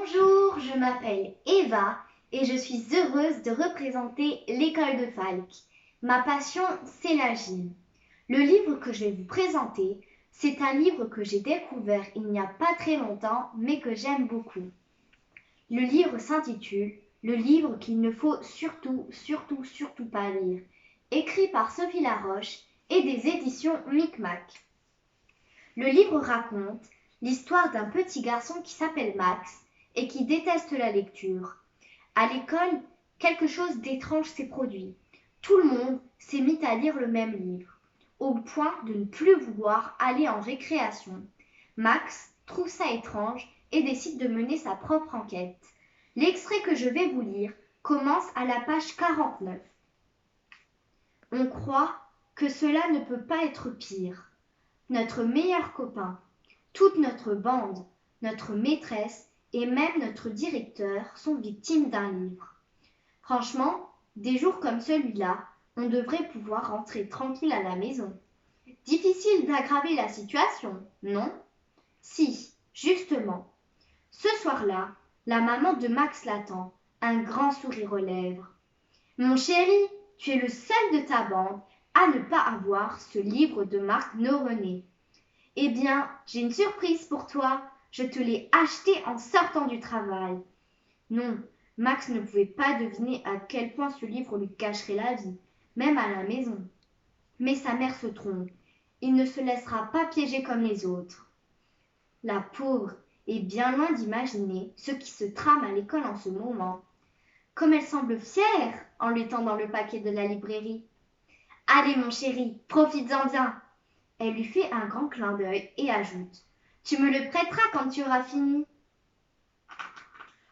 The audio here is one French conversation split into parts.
Bonjour, je m'appelle Eva et je suis heureuse de représenter l'école de Falck. Ma passion, c'est la gym. Le livre que je vais vous présenter, c'est un livre que j'ai découvert il n'y a pas très longtemps, mais que j'aime beaucoup. Le livre s'intitule « Le livre qu'il ne faut surtout pas lire », écrit par Sophie Laroche et des éditions Micmac. Le livre raconte l'histoire d'un petit garçon qui s'appelle Max et qui déteste la lecture. À l'école, quelque chose d'étrange s'est produit. Tout le monde s'est mis à lire le même livre, au point de ne plus vouloir aller en récréation. Max trouve ça étrange et décide de mener sa propre enquête. L'extrait que je vais vous lire commence à la page 49. On croit que cela ne peut pas être pire. Notre meilleur copain, toute notre bande, notre maîtresse et même notre directeur sont victimes d'un livre. Franchement, des jours comme celui-là, on devrait pouvoir rentrer tranquille à la maison. Difficile d'aggraver la situation, non? Si, justement. Ce soir-là, la maman de Max l'attend, un grand sourire aux lèvres. Mon chéri, tu es le seul de ta bande à ne pas avoir ce livre de Marc Norenet. Eh bien, j'ai une surprise pour toi. Je te l'ai acheté en sortant du travail. Non, Max ne pouvait pas deviner à quel point ce livre lui cacherait la vie, même à la maison. Mais sa mère se trompe. Il ne se laissera pas piéger comme les autres. La pauvre est bien loin d'imaginer ce qui se trame à l'école en ce moment. Comme elle semble fière en lui tendant le paquet de la librairie. Allez, mon chéri, profites-en bien. Elle lui fait un grand clin d'œil et ajoute « Tu me le prêteras quand tu auras fini ?»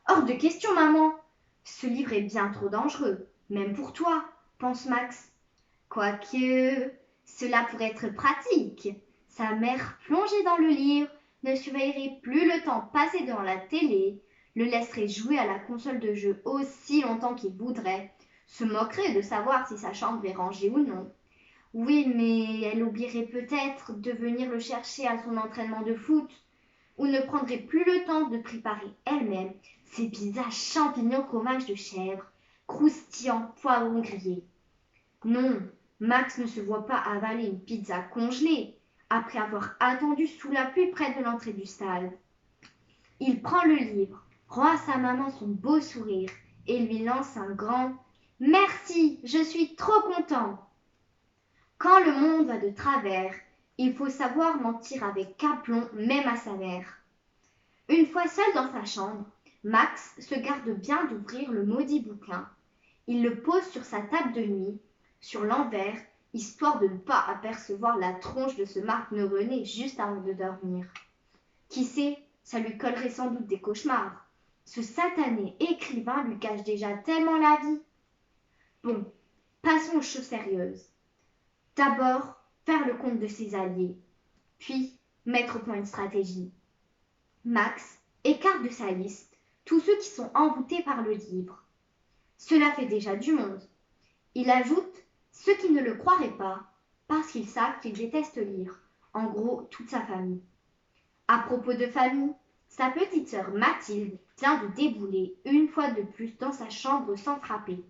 Hors de question, maman. Ce livre est bien trop dangereux, même pour toi, pense Max. Quoique, cela pourrait être pratique. Sa mère, plongée dans le livre, ne surveillerait plus le temps passé devant la télé, le laisserait jouer à la console de jeu aussi longtemps qu'il voudrait, se moquerait de savoir si sa chambre est rangée ou non. Oui, mais elle oublierait peut-être de venir le chercher à son entraînement de foot, ou ne prendrait plus le temps de préparer elle-même ses pizzas champignons fromage de chèvre, croustillants poivrons grillés. Non, Max ne se voit pas avaler une pizza congelée après avoir attendu sous la pluie près de l'entrée du stade. Il prend le livre, rend à sa maman son beau sourire et lui lance un grand « Merci, je suis trop content !» Quand le monde va de travers, il faut savoir mentir avec aplomb même à sa mère. Une fois seul dans sa chambre, Max se garde bien d'ouvrir le maudit bouquin. Il le pose sur sa table de nuit, sur l'envers, histoire de ne pas apercevoir la tronche de ce Marc Norenet juste avant de dormir. Qui sait, ça lui collerait sans doute des cauchemars. Ce satané écrivain lui cache déjà tellement la vie. Bon, passons aux choses sérieuses. D'abord, faire le compte de ses alliés, puis mettre au point une stratégie. Max écarte de sa liste tous ceux qui sont envoûtés par le livre. Cela fait déjà du monde. Il ajoute ceux qui ne le croiraient pas parce qu'ils savent qu'il déteste lire, en gros toute sa famille. À propos de famille, sa petite sœur Mathilde vient de débouler une fois de plus dans sa chambre sans frapper.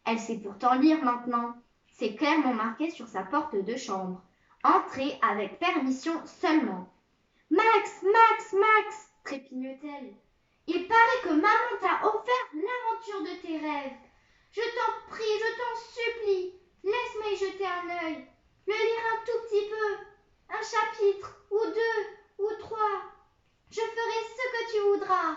Elle sait pourtant lire maintenant. C'est clairement marqué sur sa porte de chambre. Entrez avec permission seulement. Max, Max, Max, trépigne-t-elle. Il paraît que maman t'a offert l'aventure de tes rêves. Je t'en prie, je t'en supplie, laisse-moi y jeter un œil. Le lire un tout petit peu, un chapitre, ou deux, ou trois. Je ferai ce que tu voudras.